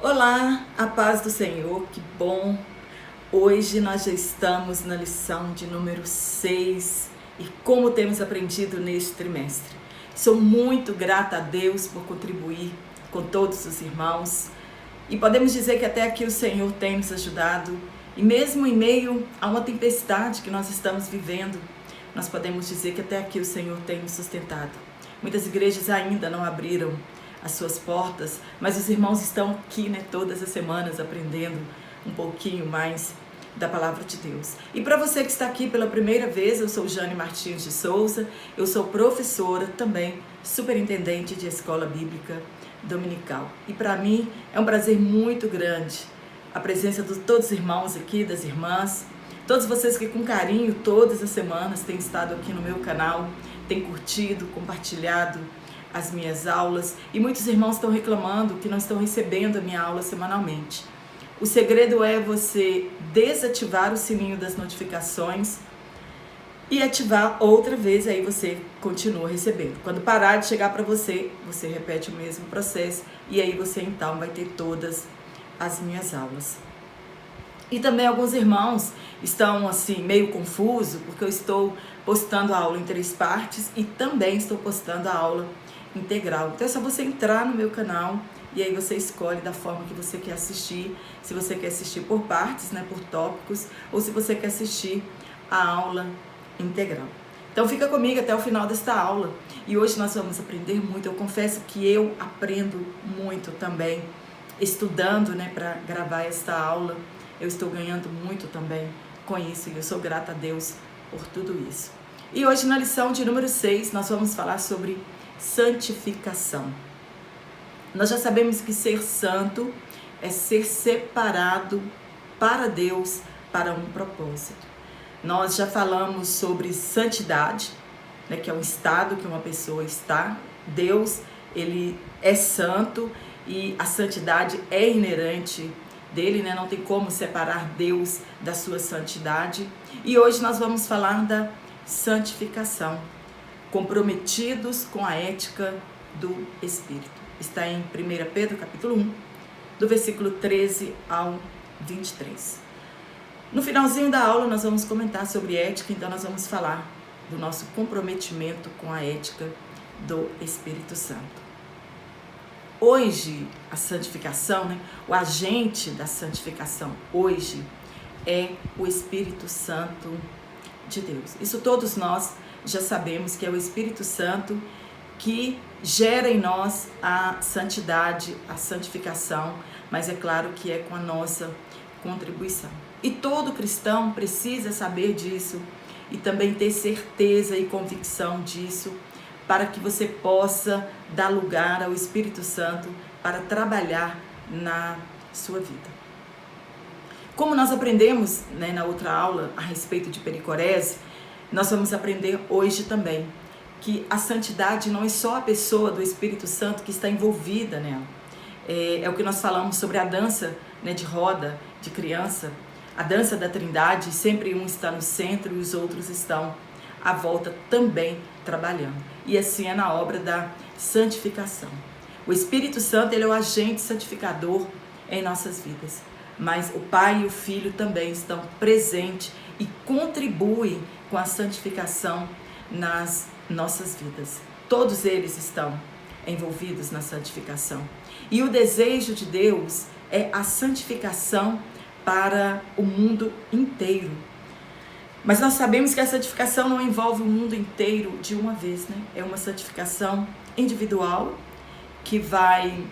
Olá, a paz do Senhor, que bom! Hoje nós já estamos na lição de número 6 e como temos aprendido neste trimestre. Sou muito grata a Deus por contribuir com todos os irmãos e podemos dizer que até aqui o Senhor tem nos ajudado e mesmo em meio a uma tempestade que nós estamos vivendo, nós podemos dizer que até aqui o Senhor tem nos sustentado. Muitas igrejas ainda não abriram as suas portas, mas os irmãos estão aqui, todas as semanas aprendendo um pouquinho mais da palavra de Deus. E para você que está aqui pela primeira vez, eu sou Jane Martins de Souza, eu sou professora, também superintendente de escola bíblica dominical. E para mim é um prazer muito grande a presença de todos os irmãos aqui, das irmãs, todos vocês que com carinho todas as semanas têm estado aqui no meu canal, têm curtido, compartilhado as minhas aulas, e muitos irmãos estão reclamando que não estão recebendo a minha aula semanalmente. O segredo é você desativar o sininho das notificações e ativar outra vez, aí você continua recebendo. Quando parar de chegar para você, você repete o mesmo processo e aí você então vai ter todas as minhas aulas. E também alguns irmãos estão assim meio confusos, porque eu estou postando a aula em 3 partes e também estou postando a aula integral. Então é só você entrar no meu canal e aí você escolhe da forma que você quer assistir, se você quer assistir por partes, por tópicos, ou se você quer assistir a aula integral. Então fica comigo até o final desta aula e hoje nós vamos aprender muito. Eu confesso que eu aprendo muito também estudando, para gravar esta aula. Eu estou ganhando muito também com isso e eu sou grata a Deus por tudo isso. E hoje na lição de número 6 nós vamos falar sobre santificação. Nós já sabemos que ser santo é ser separado para Deus, para um propósito. Nós já falamos sobre santidade, que é um estado que uma pessoa está. Deus, ele é santo e a santidade é inerente dele, não tem como separar Deus da sua santidade. E hoje nós vamos falar da santificação, comprometidos com a ética do Espírito. Está em 1 Pedro capítulo 1, do versículo 13 ao 23. No finalzinho da aula nós vamos comentar sobre ética, então nós vamos falar do nosso comprometimento com a ética do Espírito Santo. Hoje, a santificação, o agente da santificação hoje é o Espírito Santo de Deus. Isso todos nós já sabemos que é o Espírito Santo que gera em nós a santidade, a santificação, mas é claro que é com a nossa contribuição. E todo cristão precisa saber disso e também ter certeza e convicção disso, para que você possa dar lugar ao Espírito Santo para trabalhar na sua vida. Como nós aprendemos na outra aula a respeito de pericorese, nós vamos aprender hoje também que a santidade não é só a pessoa do Espírito Santo que está envolvida nela. É o que nós falamos sobre a dança de roda de criança, a dança da Trindade, sempre um está no centro e os outros estão à volta também trabalhando. E assim é na obra da santificação. O Espírito Santo, ele é o agente santificador em nossas vidas, mas o Pai e o Filho também estão presentes e contribuem com a santificação nas nossas vidas. Todos eles estão envolvidos na santificação. E o desejo de Deus é a santificação para o mundo inteiro. Mas nós sabemos que a santificação não envolve o mundo inteiro de uma vez, É uma santificação individual que vai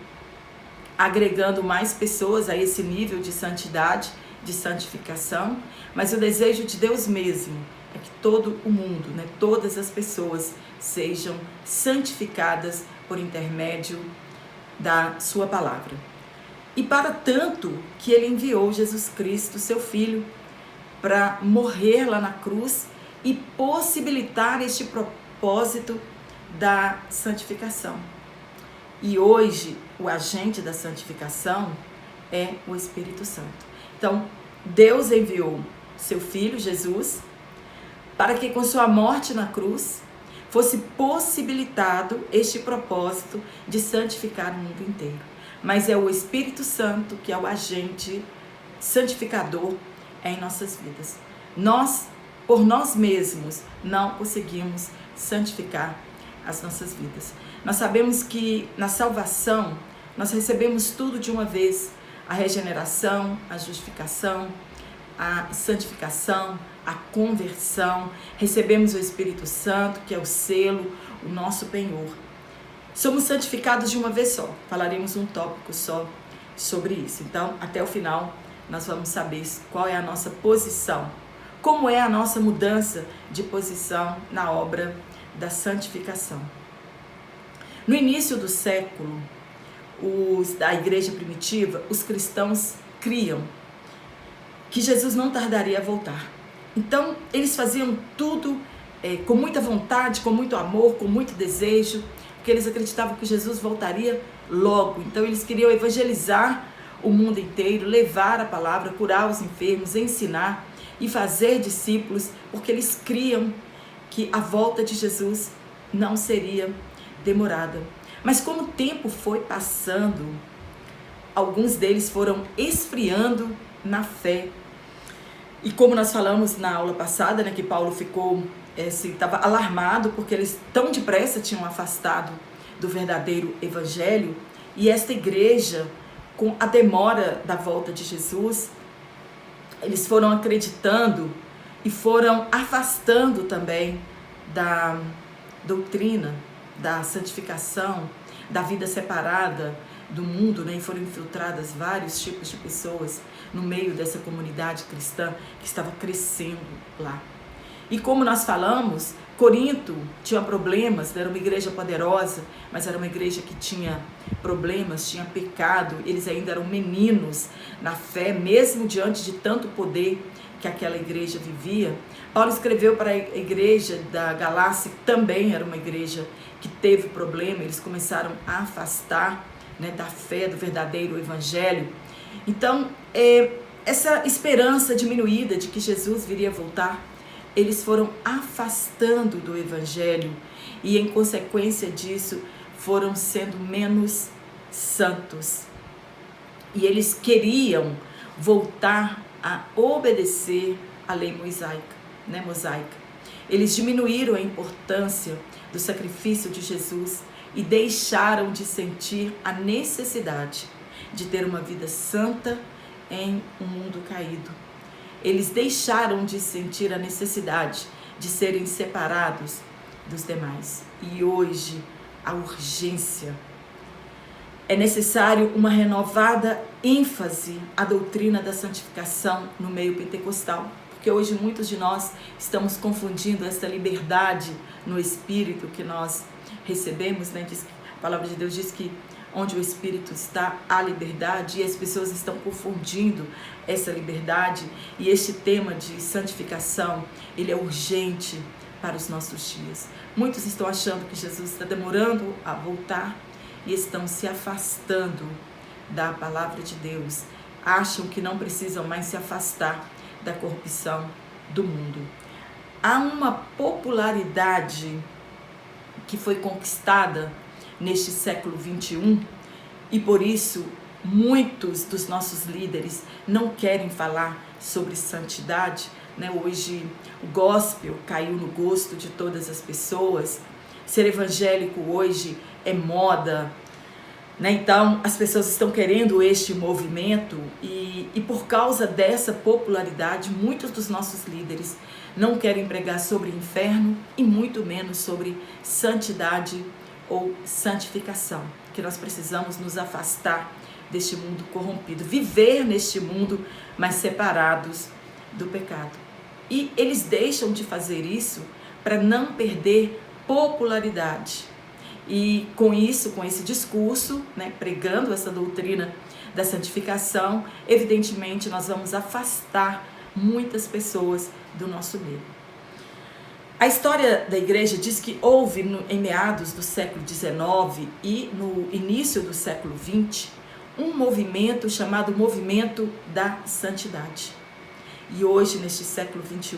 agregando mais pessoas a esse nível de santidade, de santificação. Mas o desejo de Deus mesmo é que todo o mundo, todas as pessoas sejam santificadas por intermédio da sua palavra. E para tanto que ele enviou Jesus Cristo, seu Filho, para morrer lá na cruz e possibilitar este propósito da santificação. E hoje, o agente da santificação é o Espírito Santo. Então, Deus enviou seu Filho, Jesus, para que com sua morte na cruz fosse possibilitado este propósito de santificar o mundo inteiro. mas é o Espírito Santo que é o agente santificador em nossas vidas. Nós, por nós mesmos, não conseguimos santificar as nossas vidas. Nós sabemos que na salvação nós recebemos tudo de uma vez: a regeneração, a justificação, a santificação, a conversão. Recebemos o Espírito Santo, que é o selo, o nosso penhor. Somos santificados de uma vez só. Falaremos um tópico só sobre isso. Então, até o final, nós vamos saber qual é a nossa posição, como é a nossa mudança de posição na obra da santificação. No início do século, da igreja primitiva, os cristãos criam que Jesus não tardaria a voltar. Então, eles faziam tudo com muita vontade, com muito amor, com muito desejo, porque eles acreditavam que Jesus voltaria logo. Então, eles queriam evangelizar o mundo inteiro, levar a palavra, curar os enfermos, ensinar e fazer discípulos, porque eles criam que a volta de Jesus não seria demorada. Mas como o tempo foi passando, alguns deles foram esfriando na fé. E como nós falamos na aula passada, né, que Paulo estava alarmado porque eles tão depressa tinham afastado do verdadeiro evangelho, e esta igreja, com a demora da volta de Jesus, eles foram acreditando e foram afastando também da doutrina, da santificação, da vida separada do mundo, né? E foram infiltradas vários tipos de pessoas no meio dessa comunidade cristã que estava crescendo lá. E como nós falamos, Corinto tinha problemas, era uma igreja poderosa, mas era uma igreja que tinha problemas, tinha pecado, eles ainda eram meninos na fé, mesmo diante de tanto poder que aquela igreja vivia. Paulo escreveu para a igreja da Galácia, que também era uma igreja que teve problema, eles começaram a afastar, né, da fé, do verdadeiro evangelho. Então, essa esperança diminuída de que Jesus viria voltar, eles foram afastando do evangelho e, em consequência disso, foram sendo menos santos. E eles queriam voltar a obedecer à lei mosaica. Eles diminuíram a importância do sacrifício de Jesus e deixaram de sentir a necessidade de ter uma vida santa em um mundo caído. Eles deixaram de sentir a necessidade de serem separados dos demais. E hoje, a urgência. É necessário uma renovada ênfase à doutrina da santificação no meio pentecostal. Porque hoje muitos de nós estamos confundindo essa liberdade no Espírito que nós recebemos, né? A palavra de Deus diz que onde o Espírito está, há liberdade, e as pessoas estão confundindo essa liberdade. E este tema de santificação, ele é urgente para os nossos dias. Muitos estão achando que Jesus está demorando a voltar e estão se afastando da palavra de Deus. Acham que não precisam mais se afastar da corrupção do mundo. Há uma popularidade que foi conquistada neste século 21 e por isso muitos dos nossos líderes não querem falar sobre santidade, né? Hoje o gospel caiu no gosto de todas as pessoas, ser evangélico hoje é moda, né? Então as pessoas estão querendo este movimento e por causa dessa popularidade, muitos dos nossos líderes não querem pregar sobre inferno e muito menos sobre santidade ou santificação, que nós precisamos nos afastar deste mundo corrompido, viver neste mundo, mas separados do pecado. E eles deixam de fazer isso para não perder popularidade. E com isso, com esse discurso, né, pregando essa doutrina da santificação, evidentemente nós vamos afastar muitas pessoas do nosso meio. A história da igreja diz que houve em meados do século XIX e no início do século XX um movimento chamado Movimento da Santidade. E hoje, neste século XXI,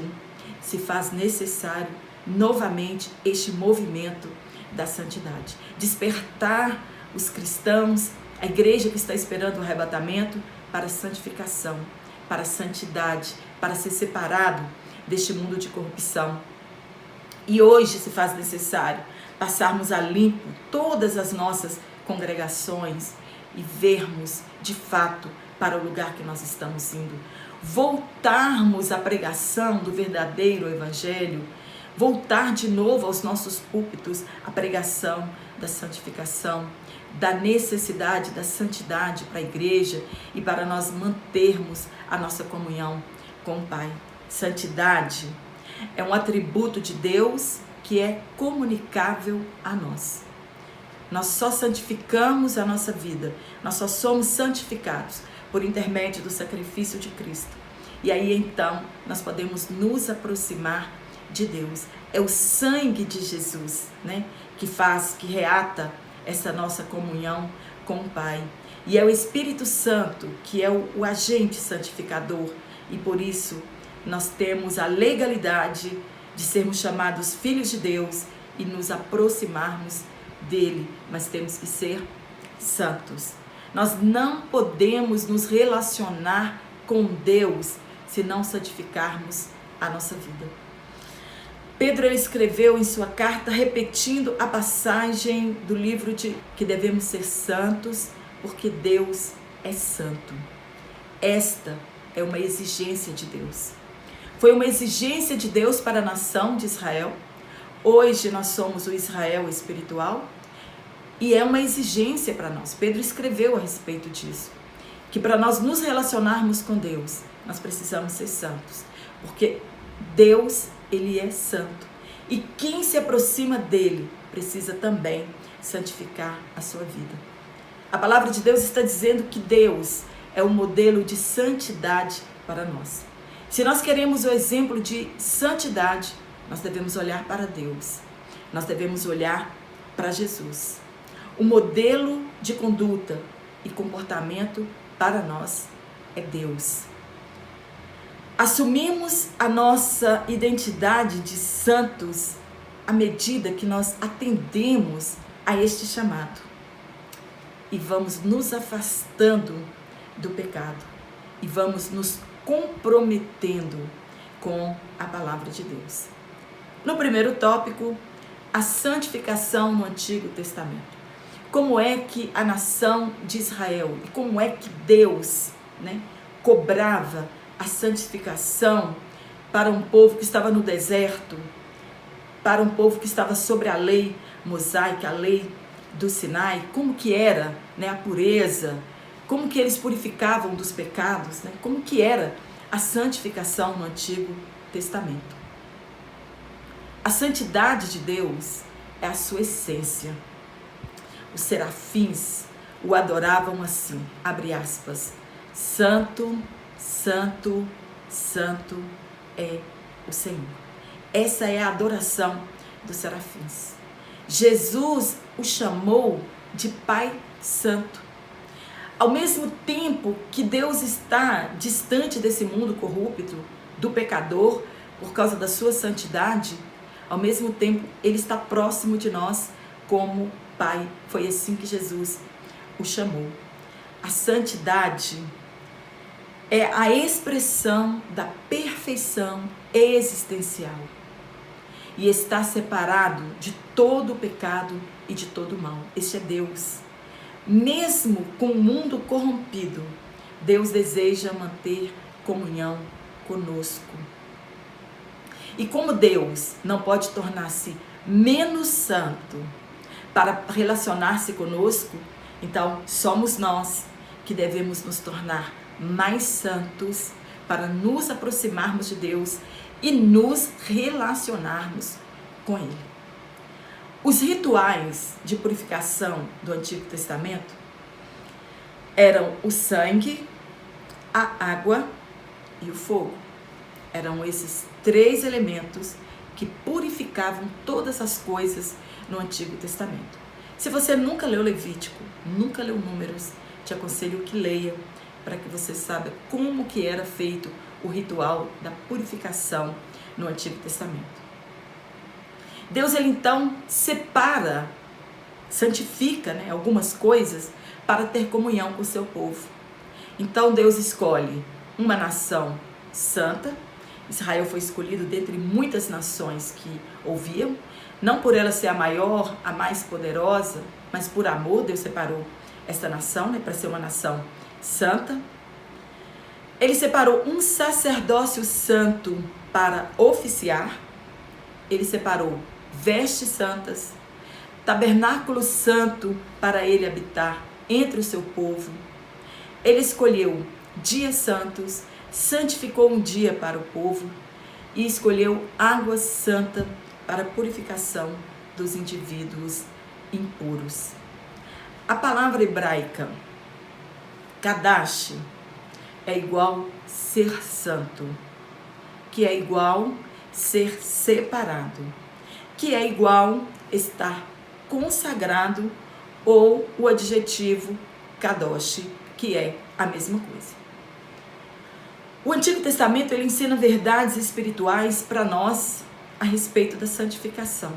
se faz necessário novamente este movimento da santidade. Despertar os cristãos A igreja que está esperando o arrebatamento para a santificação, para a santidade, para ser separado deste mundo de corrupção. E hoje se faz necessário passarmos a limpo todas as nossas congregações e vermos de fato para o lugar que nós estamos indo. Voltarmos à pregação do verdadeiro evangelho, voltar de novo aos nossos púlpitos a pregação da santificação, da necessidade da santidade para a igreja e para nós mantermos a nossa comunhão com o Pai. Santidade é um atributo de Deus que é comunicável a nós. Nós só santificamos a nossa vida, nós só somos santificados por intermédio do sacrifício de Cristo. E aí então nós podemos nos aproximar de Deus. É o sangue de Jesus, né, que faz, que reata essa nossa comunhão com o Pai. E é o Espírito Santo que é o agente santificador. E por isso nós temos a legalidade de sermos chamados filhos de Deus e nos aproximarmos dele, mas temos que ser santos. Nós não podemos nos relacionar com Deus se não santificarmos a nossa vida. Pedro escreveu em sua carta repetindo a passagem do livro de que devemos ser santos porque Deus é santo. Esta é uma exigência de Deus. Foi uma exigência de Deus para a nação de Israel. Hoje nós somos o Israel espiritual e é uma exigência para nós. Pedro escreveu a respeito disso, que para nós nos relacionarmos com Deus, nós precisamos ser santos, porque Deus, ele é santo. E quem se aproxima dele precisa também santificar a sua vida. A palavra de Deus está dizendo que Deus é o modelo de santidade para nós. Se nós queremos o exemplo de santidade, nós devemos olhar para Deus. Nós devemos olhar para Jesus. O modelo de conduta e comportamento para nós é Deus. Assumimos a nossa identidade de santos à medida que nós atendemos a este chamado. E vamos nos afastando do pecado. E vamos nos comprometendo com a palavra de Deus. No primeiro tópico, a santificação no Antigo Testamento. Como é que a nação de Israel e como é que Deus, cobrava a santificação para um povo que estava no deserto, para um povo que estava sobre a lei mosaica, a lei do Sinai, como que era, a pureza, como que eles purificavam dos pecados, como que era a santificação no Antigo Testamento. A santidade de Deus é a sua essência. Os serafins o adoravam assim, abre aspas, santo, santo, santo é o Senhor. Essa é a adoração dos serafins. Jesus o chamou de Pai Santo. Ao mesmo tempo que Deus está distante desse mundo corrupto, do pecador, por causa da sua santidade, ao mesmo tempo Ele está próximo de nós como Pai. Foi assim que Jesus o chamou. A santidade é a expressão da perfeição existencial e está separado de todo o pecado e de todo o mal. Este é Deus. Mesmo com o mundo corrompido, Deus deseja manter comunhão conosco. E como Deus não pode tornar-se menos santo para relacionar-se conosco, então somos nós que devemos nos tornar mais santos para nos aproximarmos de Deus e nos relacionarmos com Ele. Os rituais de purificação do Antigo Testamento eram o sangue, a água e o fogo. Eram esses três elementos que purificavam todas as coisas no Antigo Testamento. Se você nunca leu Levítico, nunca leu Números, te aconselho que leia para que você saiba como que era feito o ritual da purificação no Antigo Testamento. Deus, ele então separa, santifica, algumas coisas para ter comunhão com o seu povo. Então Deus escolhe uma nação santa. Israel foi escolhido dentre muitas nações que ouviam, não por ela ser a maior, a mais poderosa, mas por amor Deus separou esta nação, né, para ser uma nação santa. Ele separou um sacerdócio santo para oficiar. Ele separou vestes santas, tabernáculo santo para ele habitar entre o seu povo. Ele escolheu dias santos, santificou um dia para o povo e escolheu água santa para a purificação dos indivíduos impuros. A palavra hebraica Kadash é igual ser santo, que é igual ser separado, que é igual estar consagrado, ou o adjetivo Kadosh, que é a mesma coisa. O Antigo Testamento ele ensina verdades espirituais para nós a respeito da santificação.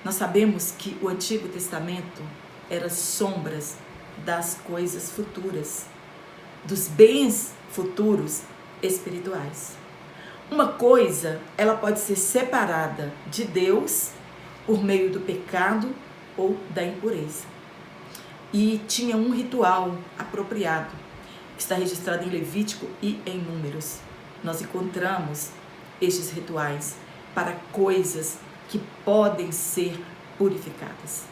Nós sabemos que o Antigo Testamento era sombras das coisas futuras, dos bens futuros espirituais. Uma coisa, ela pode ser separada de Deus por meio do pecado ou da impureza. E tinha um ritual apropriado, que está registrado em Levítico e em Números. Nós encontramos estes rituais para coisas que podem ser purificadas.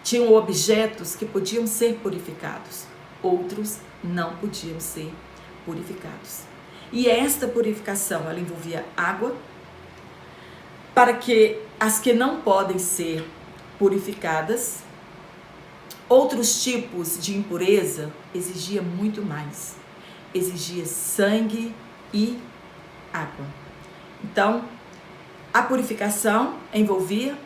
Tinham objetos que podiam ser purificados, outros não podiam ser purificados. E esta purificação, ela envolvia água, para que as que não podem ser purificadas, outros tipos de impureza exigia muito mais. Exigia sangue e água. Então, a purificação envolvia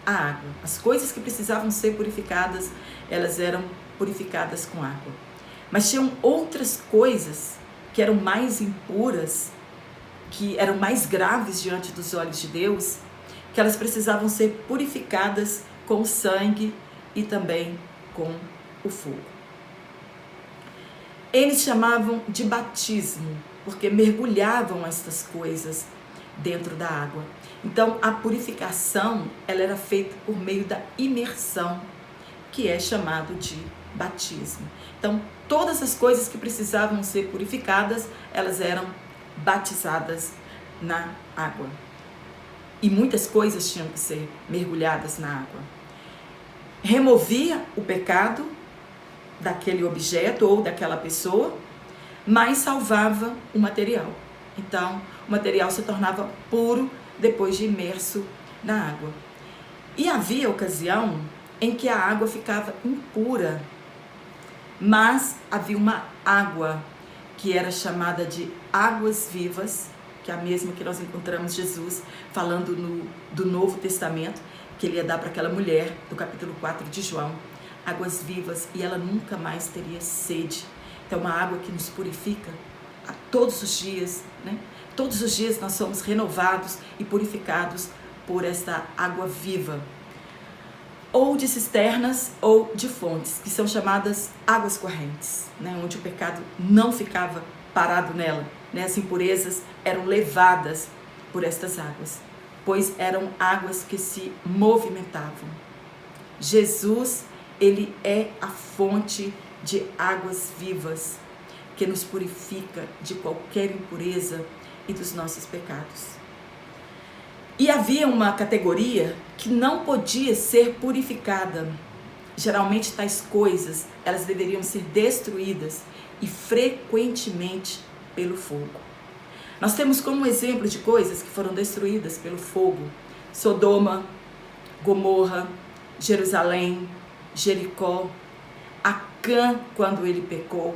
a água. As coisas que precisavam ser purificadas, elas eram purificadas com água. Mas tinham outras coisas que eram mais impuras, que eram mais graves diante dos olhos de Deus, que elas precisavam ser purificadas com sangue e também com o fogo. Eles chamavam de batismo, porque mergulhavam estas coisas dentro da água. Então, a purificação, ela era feita por meio da imersão, que é chamado de batismo. Então, todas as coisas que precisavam ser purificadas, elas eram batizadas na água. E muitas coisas tinham que ser mergulhadas na água. Removia o pecado daquele objeto ou daquela pessoa, mas salvava o material. Então, o material se tornava puro depois de imerso na água. E havia ocasião em que a água ficava impura, mas havia uma água que era chamada de águas vivas, que é a mesma que nós encontramos Jesus falando do Novo Testamento, que ele ia dar para aquela mulher, do capítulo 4 de João, águas vivas, e ela nunca mais teria sede. Então, uma água que nos purifica a todos os dias, né? Todos os dias nós somos renovados e purificados por esta água viva, ou de cisternas ou de fontes, que são chamadas águas correntes, né? Onde o pecado não ficava parado nela, né? As impurezas eram levadas por estas águas, pois eram águas que se movimentavam. Jesus, ele é a fonte de águas vivas, que nos purifica de qualquer impureza e dos nossos pecados. E havia uma categoria que não podia ser purificada. Geralmente tais coisas, elas deveriam ser destruídas e frequentemente pelo fogo. Nós temos como exemplo de coisas que foram destruídas pelo fogo: Sodoma, Gomorra, Jerusalém, Jericó. Acã, quando ele pecou,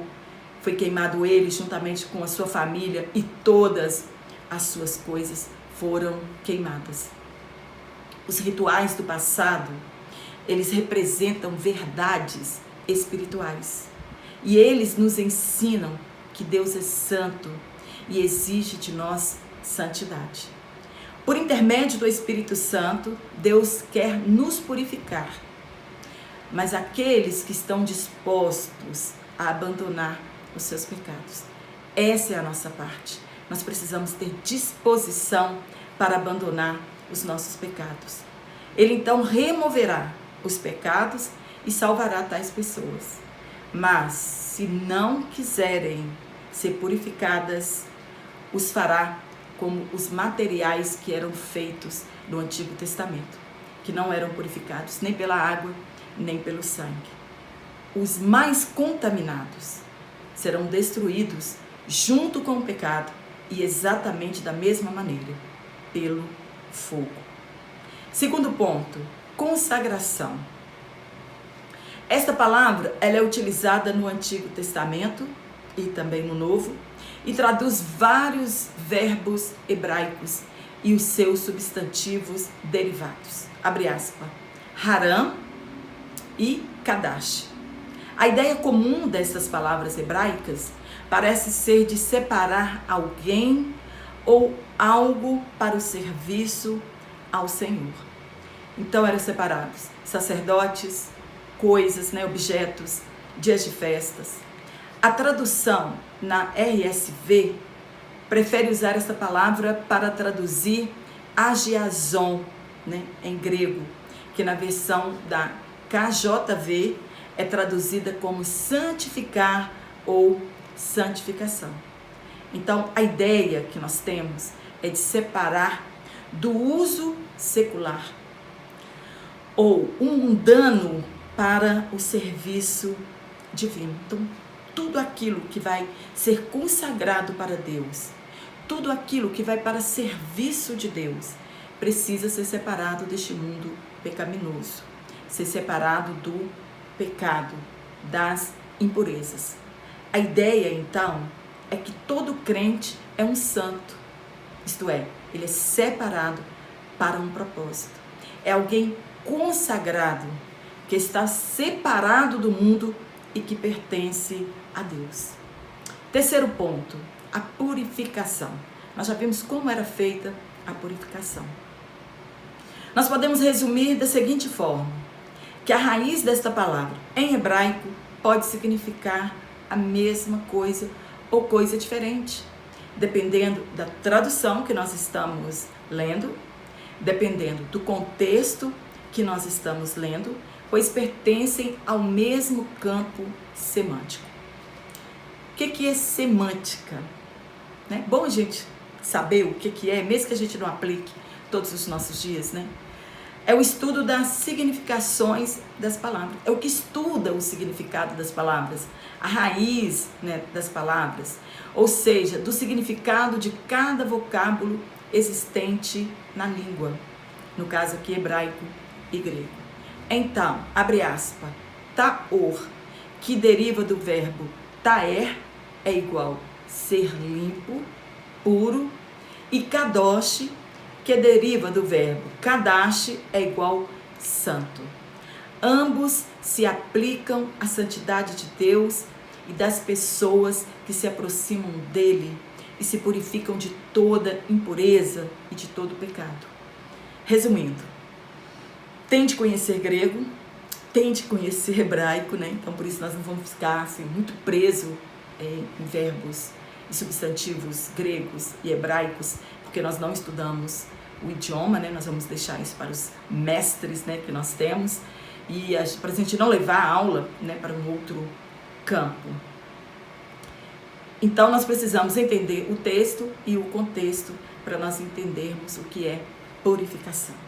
foi queimado ele juntamente com a sua família, e todas as suas coisas foram queimadas. Os rituais do passado, eles representam verdades espirituais. E eles nos ensinam que Deus é santo e exige de nós santidade. Por intermédio do Espírito Santo, Deus quer nos purificar. mas aqueles que estão dispostos a abandonar os seus pecados. Essa é a nossa parte. Nós precisamos ter disposição para abandonar os nossos pecados. Ele então removerá os pecados e salvará tais pessoas. Mas, se não quiserem ser purificadas, os fará como os materiais que eram feitos no Antigo Testamento, que não eram purificados nem pela água, nem pelo sangue. Os mais contaminados serão destruídos junto com o pecado e exatamente da mesma maneira, pelo fogo. Segundo ponto, consagração. Esta palavra ela é utilizada no Antigo Testamento e também no Novo e traduz vários verbos hebraicos e os seus substantivos derivados. Abre aspas. Haram e Kadash. A ideia comum dessas palavras hebraicas parece ser de separar alguém ou algo para o serviço ao Senhor. Então eram separados sacerdotes, coisas, objetos, dias de festas. A tradução na RSV prefere usar essa palavra para traduzir agiazon, em grego, que na versão da KJV é traduzida como santificar ou santificação. Então, a ideia que nós temos é de separar do uso secular ou um mundano para o serviço divino. Então, tudo aquilo que vai ser consagrado para Deus, tudo aquilo que vai para serviço de Deus, precisa ser separado deste mundo pecaminoso, ser separado do pecado, das impurezas. A ideia, então, é que todo crente é um santo, isto é, ele é separado para um propósito. É alguém consagrado, que está separado do mundo e que pertence a Deus. Terceiro ponto, a purificação. Nós já vimos como era feita a purificação. Nós podemos resumir da seguinte forma, que a raiz desta palavra, em hebraico, pode significar a mesma coisa ou coisa diferente, dependendo da tradução que nós estamos lendo, dependendo do contexto que nós estamos lendo, pois pertencem ao mesmo campo semântico. O que é semântica? Bom a gente saber o que é, mesmo que a gente não aplique todos os nossos dias, É o estudo das significações das palavras. É o que estuda o significado das palavras, a raiz, das palavras, ou seja, do significado de cada vocábulo existente na língua, no caso aqui hebraico e grego. Então, abre aspas, taor, que deriva do verbo taer, é igual ser limpo, puro, e kadosh, que deriva do verbo kadash, é igual santo. Ambos se aplicam à santidade de Deus e das pessoas que se aproximam dele e se purificam de toda impureza e de todo pecado. Resumindo, tem de conhecer grego, tem de conhecer hebraico, Então por isso nós não vamos ficar muito presos em verbos e substantivos gregos e hebraicos, porque nós não estudamos o idioma, Nós vamos deixar isso para os mestres, que nós temos, e para a gente não levar a aula, para um outro campo. Então nós precisamos entender o texto e o contexto para nós entendermos o que é purificação.